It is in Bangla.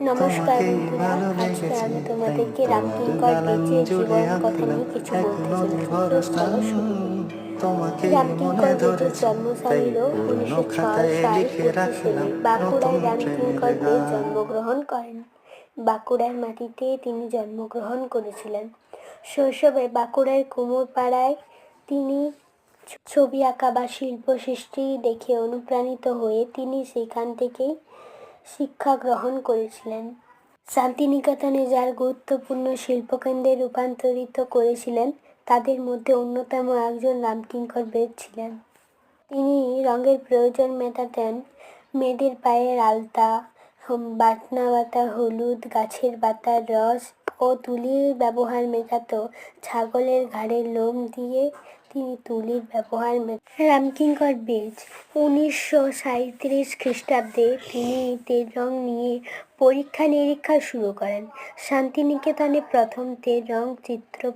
নমস্কার বন্ধুরা, আজকে আমি তোমাদেরকে রামকিঙ্কর বেজের জীবন কথা নিয়ে কিছু বলতে চলেছি। চলো শুরু করি। রামকিঙ্কর বেজের জন্মস্থান হল 1906 সাল 25শে মে। বাঁকুড়ায় রামকিঙ্কর বেজ জন্মগ্রহণ করেন। বাঁকুড়ার মাটিতে তিনি জন্মগ্রহণ করেছিলেন। শৈশবে বাঁকুড়ার কুমোরপাড়ায় তিনি ছবি আঁকা বা শিল্প সৃষ্টি দেখে অনুপ্রাণিত হয়ে তিনি সেখান থেকেই শিক্ষা গ্রহণ করেছিলেন। শান্তিনিকেতনে যার গুরুত্বপূর্ণ শিল্পকেন্দ্রে রূপান্তরিত করেছিলেন তাদের মধ্যে অন্যতম একজন রামকিঙ্কর বেজ ছিলেন। তিনি রঙের প্রয়োজন মেটাতেন। মেয়েদের পায়ের আলতা, বাটনা বাটা হলুদ, গাছের পাতার রস ও তুলির ব্যবহার মেটাত। ছাগলের ঘাড়ের লোম দিয়ে তিনি তুলির ব্যবহার রামকিঙ্কর বেজ 1937 খ্রিস্টাব্দে তিনি তেল রং নিয়ে পরীক্ষা নিরীক্ষা শুরু করেন। শান্তিনিকেতনে প্রথম তেল রং চিত্র